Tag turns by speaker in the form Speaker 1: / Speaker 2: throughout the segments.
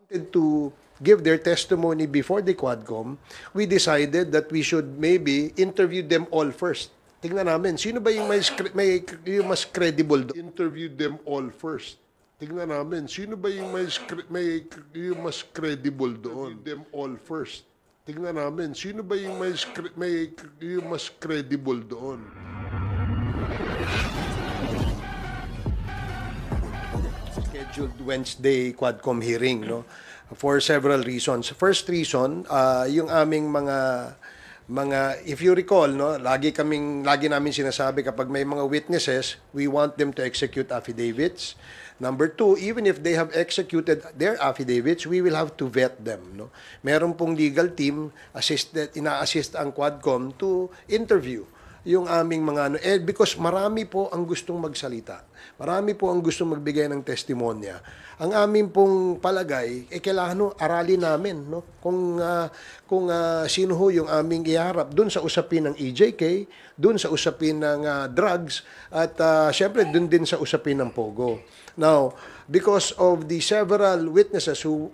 Speaker 1: wanted to give their testimony before the Quadcom, we decided that we should maybe interview them all first. Tingnan namin, sino ba yung yung mas credible doon? Interview them all first. Tingnan namin, sino ba yung yung mas credible doon? Interview them all first. Tingnan namin, sino ba yung yung mas credible doon? Scheduled Wednesday Quadcom hearing, no? For several reasons. First reason, yung aming mga if you recall, no, lagi namin sinasabi kapag may mga witnesses, we want them to execute affidavits. Number two, even if they have executed their affidavits, we will have to vet them, no. Meron pong legal team ina-assist ang Quadcom to interview yung aming mga because marami po ang gustong magsalita. Marami po ang gustong magbigay ng testimonya. Ang aming pong palagay, kailangan aralin namin, no? Kung sino ho yung aming iharap dun sa usapin ng EJK, dun sa usapin ng drugs, at syempre dun din sa usapin ng Pogo. Now, because of the several witnesses who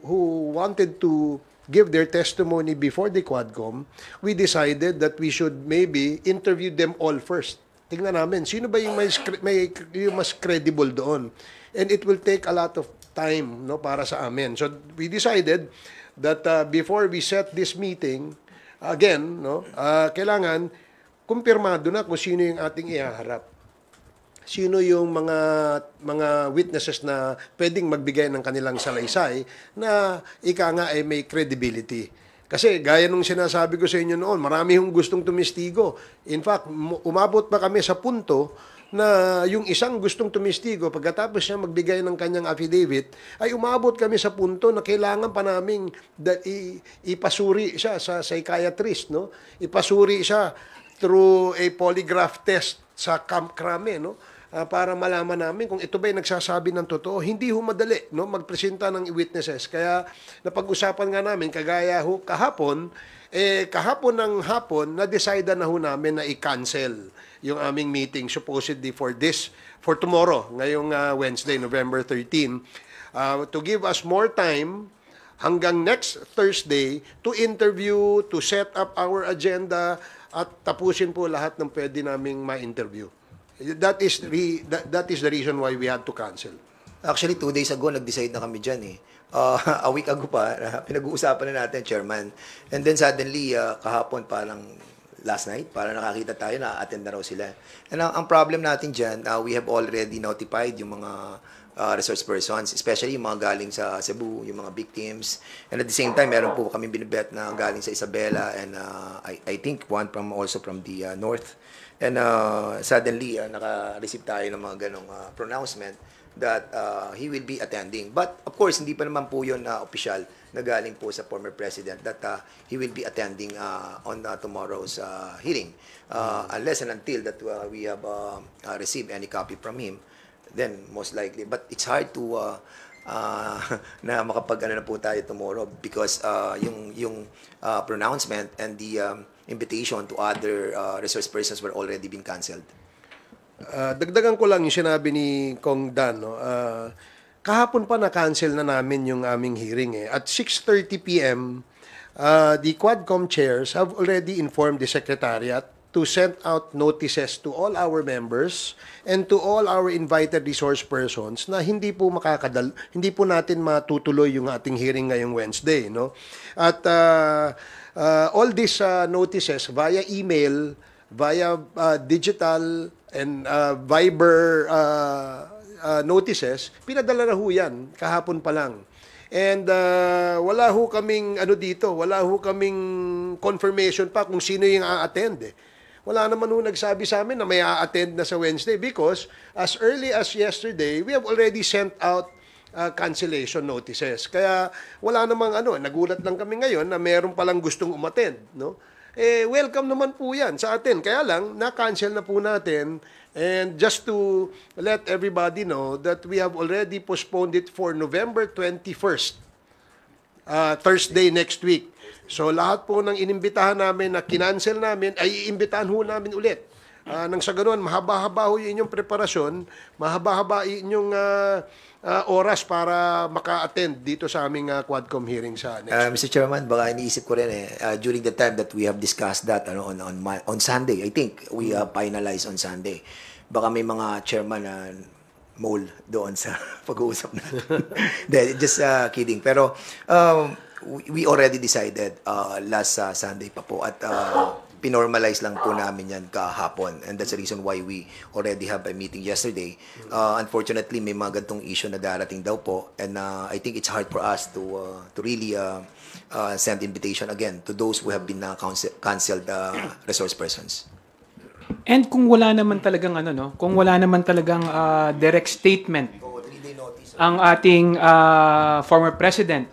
Speaker 1: wanted to give their testimony before the Quadcom, we decided that we should maybe interview them all first. Tingnan namin, sino ba yung yung mas credible doon? And it will take a lot of time, no, para sa amin. So we decided that before we set this meeting, again, no, kailangan kumpirmado na kung sino yung ating ihaharap. Sino yung mga witnesses na pwedeng magbigay ng kanilang salaysay na ika nga ay may credibility. Kasi gaya nung sinasabi ko sa inyo noon, marami yung gustong tumistigo. In fact, umabot pa kami sa punto na yung isang gustong tumistigo, pagkatapos siya magbigay ng kanyang affidavit, ay umabot kami sa punto na kailangan pa naming ipasuri siya sa psychiatrist, no? Ipasuri siya through a polygraph test sa Camp Crame, no? Para malaman namin kung ito ba'y nagsasabi ng totoo. Hindi ho madali, no, magpresenta ng witnesses. Kaya napag-usapan nga namin, kagaya ho kahapon ng hapon, na-decide na ho namin na i-cancel yung aming meeting supposedly for tomorrow, ngayong Wednesday, November 13, to give us more time hanggang next Thursday to interview, to set up our agenda, at tapusin po lahat ng pwede naming ma-interview. That is the reason why we had to cancel.
Speaker 2: Actually, 2 days ago, nag-decide na kami dyan eh. A week ago pa, pinag-uusapan na natin, Chairman. And then suddenly, kahapon parang last night, parang nakakita tayo na attend na raw sila. And ang problem natin dyan, we have already notified yung mga resource persons, especially yung mga galing sa Cebu, yung mga victims. And at the same time, meron po kami binibet na galing sa Isabela and I think one also from the north. And suddenly, naka-receive tayo ng mga ganong pronouncement that he will be attending. But of course, hindi pa naman po yun official na galing po sa former president that he will be attending on tomorrow's hearing. Unless and until that we have received any copy from him, then most likely. But it's hard to na makapag-ano na po tayo tomorrow because yung pronouncement and the invitation to other resource persons were already been canceled.
Speaker 1: Dagdagan ko lang yung sinabi ni Kong Dan, no? Kahapon pa na-cancel na namin yung aming hearing eh. At 6:30 p.m., the Quadcom chairs have already informed the Secretariat to send out notices to all our members and to all our invited resource persons na hindi po natin matutuloy yung ating hearing ngayong Wednesday, no? At all these notices via email, via digital and Viber notices, pinadala na ho yan kahapon pa lang. And wala ho kaming wala ho kaming confirmation pa kung sino yung a-attend eh. Wala naman ho nagsabi sa amin na may a-attend na sa Wednesday because as early as yesterday, we have already sent out cancellation notices. Kaya wala namang nagulat lang kami ngayon na meron palang gustong umattend, no? Welcome naman po yan sa atin. Kaya lang, na-cancel na po natin. And just to let everybody know that we have already postponed it for November 21st, Thursday next week. So lahat po ng inimbitahan namin na kinancel namin, ay iimbitahan ho namin ulit Nang sa ganoon, mahaba-haba ho yung inyong preparasyon, mahaba-haba yung inyong oras para maka-attend dito sa aming Quadcom hearing sa next.
Speaker 2: Mr. Chairman, baka iniisip ko rin during the time that we have discussed that on Sunday, I think we finalized on Sunday. Baka may mga chairman na mole doon sa pag-uusap natin. Just kidding. Pero we already decided last Sunday pa po at pinormalize lang po namin yan kahapon, and that's the reason why we already have a meeting yesterday. Unfortunately, may mga gantong issue na darating daw po, and I think it's hard for us to really send invitation again to those who have been canceled resource persons.
Speaker 3: And kung wala naman talagang kung wala naman talagang direct statement ang ating former president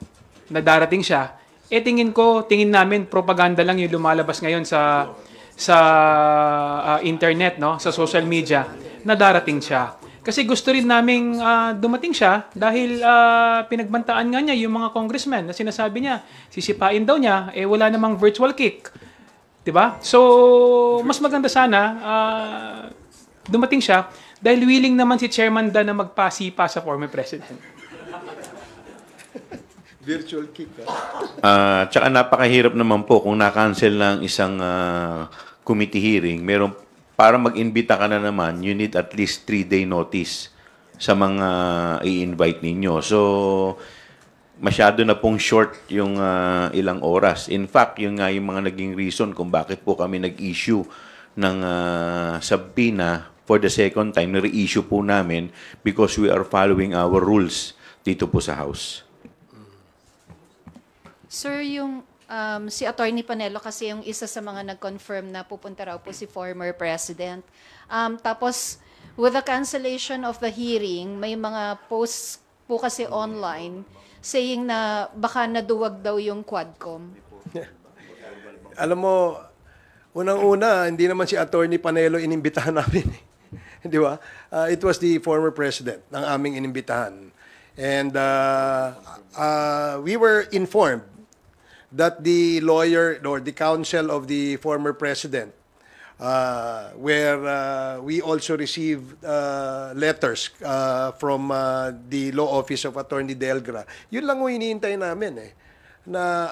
Speaker 3: na darating siya, tingin namin propaganda lang yung lumalabas ngayon sa internet, no, sa social media na darating siya. Kasi gusto rin naming dumating siya dahil pinagbantaan nga niya yung mga congressmen na sinasabi niya, sisipain daw niya, wala namang virtual kick. 'Di ba? So, mas maganda sana dumating siya dahil willing naman si Chairman Dan na magpasipa sa former president.
Speaker 1: Virtual kick.
Speaker 4: Tsaka napakahirap naman po kung na-cancel ng isang committee hearing. Para mag-imbita ka na naman, you need at least 3-day notice sa mga i-invite ninyo. So, masyado na pong short yung ilang oras. In fact, yung mga naging reason kung bakit po kami nag-issue ng subpoena for the second time, na-reissue po namin because we are following our rules dito po sa House.
Speaker 5: Sir, yung si Attorney Panelo kasi yung isa sa mga nag-confirm na pupunta raw po si former president. Tapos, with the cancellation of the hearing, may mga posts po kasi online saying na baka naduwag daw yung Quadcom.
Speaker 1: Alam mo, unang-una, hindi naman si Attorney Panelo inimbitahan namin. Di ba? It was the former president ng aming inimbitahan. And we were informed that the lawyer or the counsel of the former president, where we also received letters from the law office of Attorney Delgra. Yun lang yung hinihintay namin na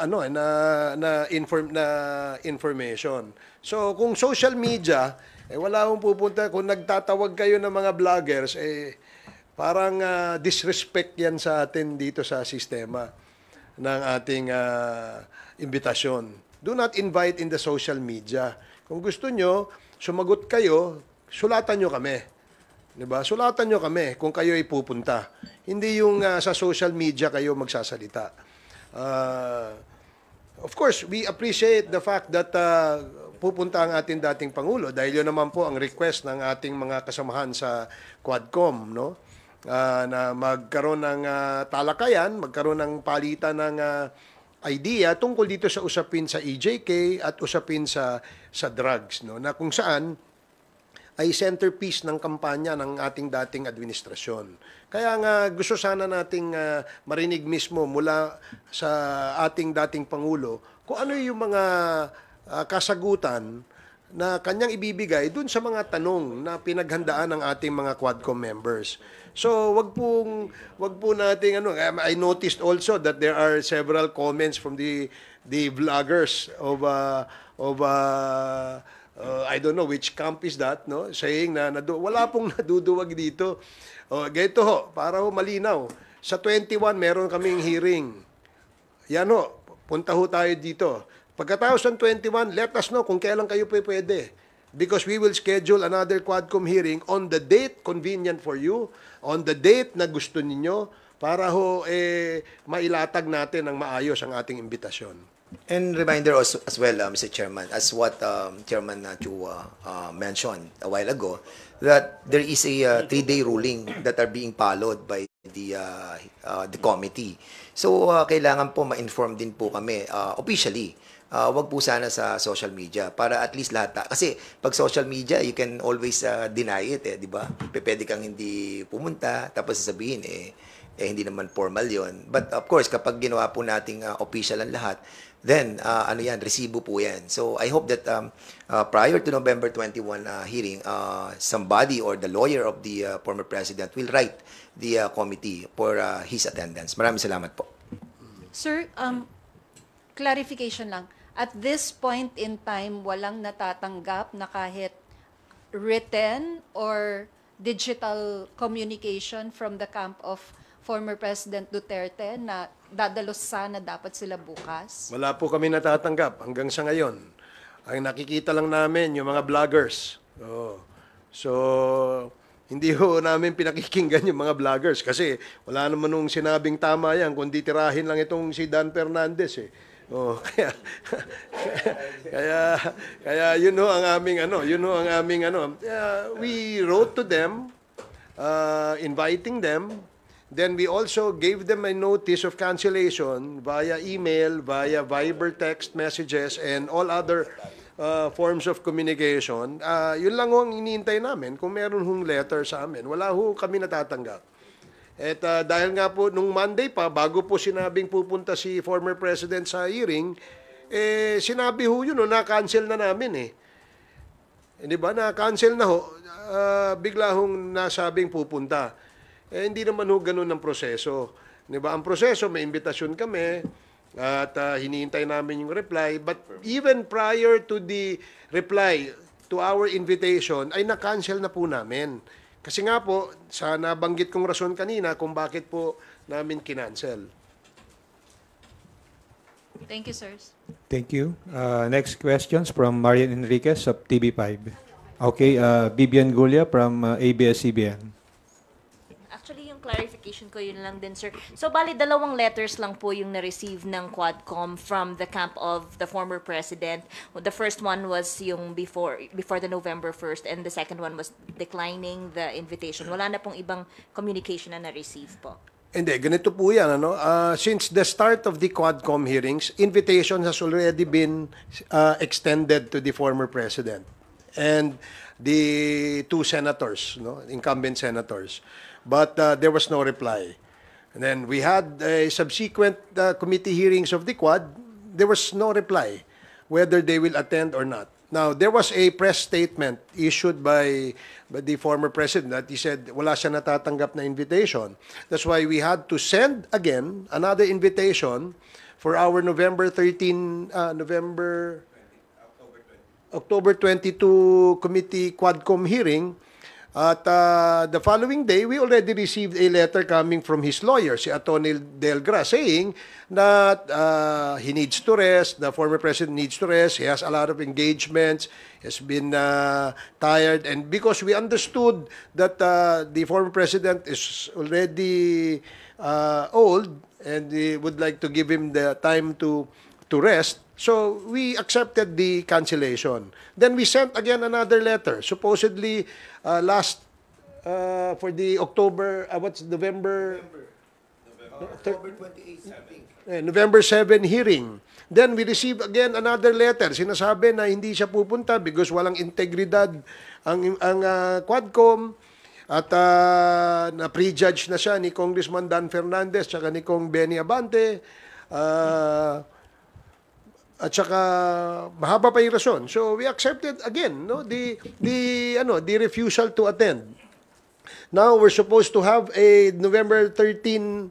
Speaker 1: information. So kung social media, wala akong pupunta. Kung nagtatawag kayo ng mga vloggers, parang disrespect yan sa atin dito sa sistema ng ating imbitasyon. Do not invite in the social media. Kung gusto nyo, sumagot kayo, sulatan nyo kami. Diba? Sulatan nyo kami kung kayo ay pupunta. Hindi yung sa social media kayo magsasalita. Of course, we appreciate the fact that pupunta ang ating dating Pangulo dahil yun naman po ang request ng ating mga kasamahan sa Quadcom, no? Na magkaroon ng talakayan, magkaroon ng palitan ng idea tungkol dito sa usapin sa EJK at usapin sa drugs, no, na kung saan ay centerpiece ng kampanya ng ating dating administrasyon. Kaya nga gusto sana nating marinig mismo mula sa ating dating Pangulo kung ano yung mga kasagutan na kanyang ibibigay dun sa mga tanong na pinaghandaan ng ating mga Quadcom members. So, wag po nating I noticed also that there are several comments from the vloggers of I don't know which camp is that, no? Saying na wala pong naduduwag dito. Ganito ho, para ho malinaw. Sa 21 meron kaming hearing. Yan ho, punta ho tayo dito. Pagkatapos ng 21, let us know kung kailan kayo pwede. Because we will schedule another Quadcom hearing on the date convenient for you, on the date na gusto ninyo, para ho mailatag natin ng maayos ang ating imbitasyon.
Speaker 2: And reminder also, as well, Mr. Chairman, as what Chairman Chu mentioned a while ago, that there is a 3-day ruling that are being followed by the committee. So, kailangan po ma-inform din po kami officially. Wag po sana sa social media para at least lahat. Kasi pag social media, you can always deny it, di ba? Pwede kang hindi pumunta, tapos sasabihin, hindi naman formal yon. But of course, kapag ginawa po nating official ang lahat, then ano yan, resibo po yan. So I hope that prior to November 21 hearing, somebody or the lawyer of the former president will write the committee for his attendance. Maraming salamat po.
Speaker 5: Sir, clarification lang. At this point in time, walang natatanggap na kahit written or digital communication from the camp of former President Duterte na dadalos sana dapat sila bukas?
Speaker 1: Wala po kami natatanggap hanggang sa ngayon. Ang nakikita lang namin yung mga vloggers. So, hindi ho namin pinakikinggan yung mga vloggers kasi wala naman nung sinabing tama yan kundi tirahin lang itong si Dan Fernandez eh. Kaya yun ho ang aming we wrote to them inviting them. Then we also gave them a notice of cancellation via email, via Viber text messages, and all other forms of communication. Yun lang ho ang iniintay namin. Kung meron hong letter sa amin, wala ho kami natatanggap. At dahil nga po, nung Monday pa, bago po sinabing pupunta si former President sa hearing, sinabi ho yun, na-cancel na namin di ba? Na-cancel na ho, bigla hong nasabing pupunta. Hindi naman ho ganun ang proseso. Di ba? Ang proseso, may imbitasyon kami at hinihintay namin yung reply. But even prior to the reply to our invitation, ay na-cancel na po namin. Kasi nga po, sa nabanggit kong rason kanina kung bakit po namin kinancel.
Speaker 5: Thank you, sirs.
Speaker 6: Thank you. Next questions from Marian Enriquez of TV5. Okay, Bibian Gulia from ABS-CBN.
Speaker 7: Actually, yung clarification ko yun lang din, sir. So, bali, 2 letters lang po yung na-receive ng Quadcom from the camp of the former president. The first one was yung before the November 1st, and the second one was declining the invitation. Wala na pong ibang communication na na-receive po.
Speaker 1: Hindi, ganito po yan. Since the start of the Quadcom hearings, invitation has already been extended to the former president and the 2 senators, incumbent senators. But there was no reply. And then we had a subsequent committee hearings of the Quad. There was no reply whether they will attend or not. Now, there was a press statement issued by the former president that he said wala siya natatanggap na invitation. That's why we had to send again another invitation for our October 22 committee Quadcom hearing. At the following day, we already received a letter coming from his lawyer, si Atty. Delgra, saying that he needs to rest, the former president needs to rest, he has a lot of engagements, has been tired, and because we understood that the former president is already old, and we would like to give him the time to rest, so we accepted the cancellation. Then we sent again another letter, supposedly for the October, November 28, November 7 hearing. Then we received again another letter. Sinasabi na hindi siya pupunta because walang integridad ang Quadcom at na-prejudge na siya ni Congressman Dan Fernandez at ni Kong Benny Abante. At saka mahaba pa yung rason. So we accepted again the refusal to attend. Now we're supposed to have a November 13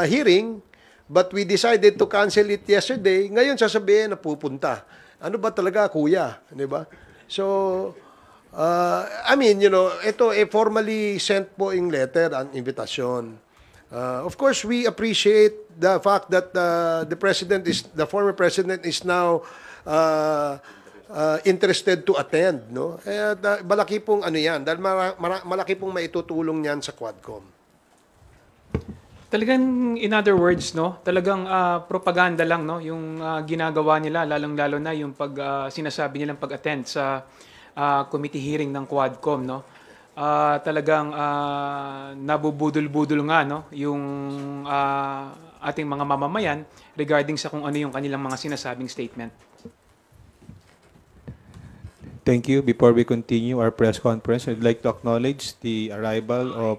Speaker 1: hearing, but we decided to cancel it yesterday. Ngayon sasabihin na pupunta. Ano ba talaga, kuya? Di ba? So ito formally sent po yung letter, ang invitation. Of course, we appreciate the fact that the former president is now interested to attend, malaki pong yan, dahil malaki pong maitutulong niyan sa Quadcom.
Speaker 3: Talagang, in other words, talagang propaganda lang, yung ginagawa nila, lalong-lalo na yung sinasabi nilang pag-attend sa committee hearing ng Quadcom, talagang nabubudol-budol nga yung ating mga mamamayan regarding sa kung ano yung kanilang mga sinasabing statement.
Speaker 6: Thank you. Before we continue our press conference, I'd like to acknowledge the arrival of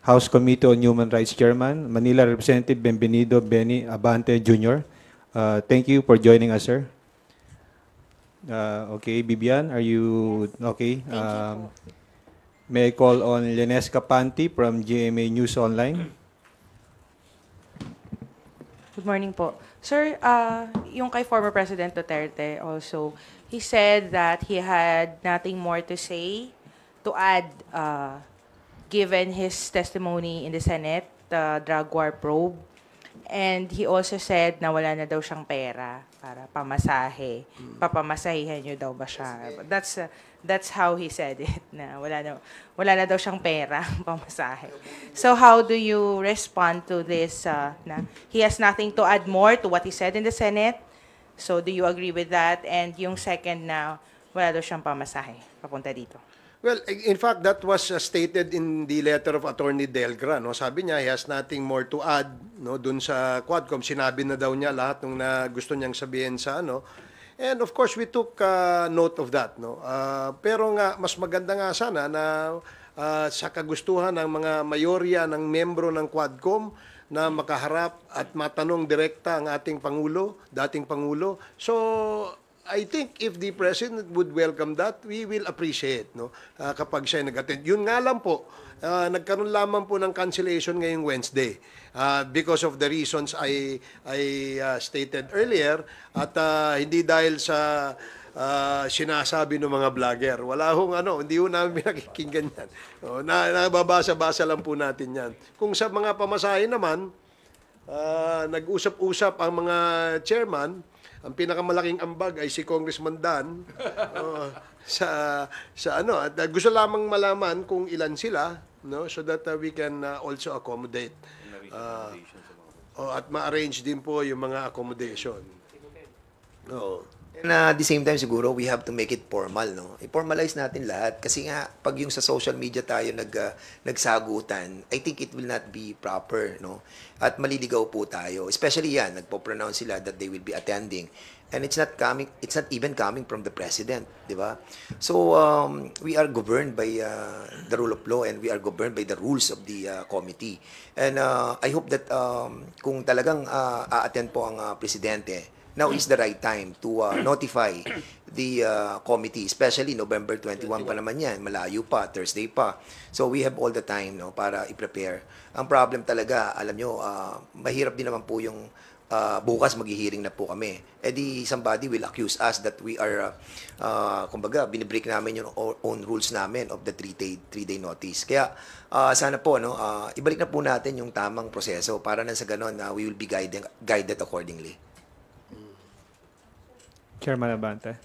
Speaker 6: House Committee on Human Rights Chairman, Manila Representative Benvenido Benny Abante Jr. Thank you for joining us, sir. Okay, Bibian, are you okay? May I call on Lenesca Panti from GMA News Online?
Speaker 8: Good morning po. Sir, yung kay former President Duterte also, he said that he had nothing more to say, to add, given his testimony in the Senate, the drug war probe. And he also said na wala na daw siyang pera para pamasahe. Papamasahihan niyo daw ba siya? That's how he said it, na wala na daw siyang pera, pamasahe. So how do you respond to this, na he has nothing to add more to what he said in the Senate? So do you agree with that? And yung second na wala daw siyang pamasahe papunta dito?
Speaker 1: Well, in fact, that was stated in the letter of Attorney Delgra. No? Sabi niya, he has nothing more to add. No? Dun sa Quadcom, sinabi na daw niya lahat ng na gusto niyang sabihin sa ano. And of course, we took note of that. No? Pero nga, mas maganda nga sana na sa kagustuhan ng mga mayorya ng membro ng Quadcom na makaharap at matanong direkta ang ating Pangulo, dating Pangulo. So, I think if the President would welcome that, we will appreciate, no? Kapag siya nag-attend. Yun nga lang po, nagkaroon lamang po ng cancellation ngayong Wednesday because of the reasons I stated earlier at hindi dahil sa sinasabi ng mga vlogger. Wala hong hindi ho namin pinakikinggan yan. Nababasa-basa lang po natin yan. Kung sa mga pamasahe naman, nag-usap-usap ang mga chairman. Ang pinakamalaking ambag ay si Congressman Dan at gusto lamang malaman kung ilan sila, no, so that we can also accommodate at ma-arrange din po yung mga accommodation.
Speaker 2: And at the same time siguro we have to make it formal, no? I-formalize natin lahat kasi nga pag yung sa social media tayo nagsagutan, I think it will not be proper, no? At maliligaw po tayo. Especially yan, nagpo-pronounce sila that they will be attending. And it's not even coming from the president, di ba? So we are governed by the rule of law and we are governed by the rules of the committee. And I hope that kung talagang a-attend po ang presidente, now is the right time to notify the committee, especially November 21 pa naman yan, malayo pa, Thursday pa. So we have all the time, no, para i-prepare. Ang problem talaga, alam nyo, mahirap din naman po yung bukas maghihiring na po kami. Eh di somebody will accuse us that we are, kumbaga, binibreak namin yung own rules namin of the three-day notice. Kaya sana po, no, ibalik na po natin yung tamang proseso para na sa ganon we will be guided accordingly.
Speaker 6: Chairman Abante.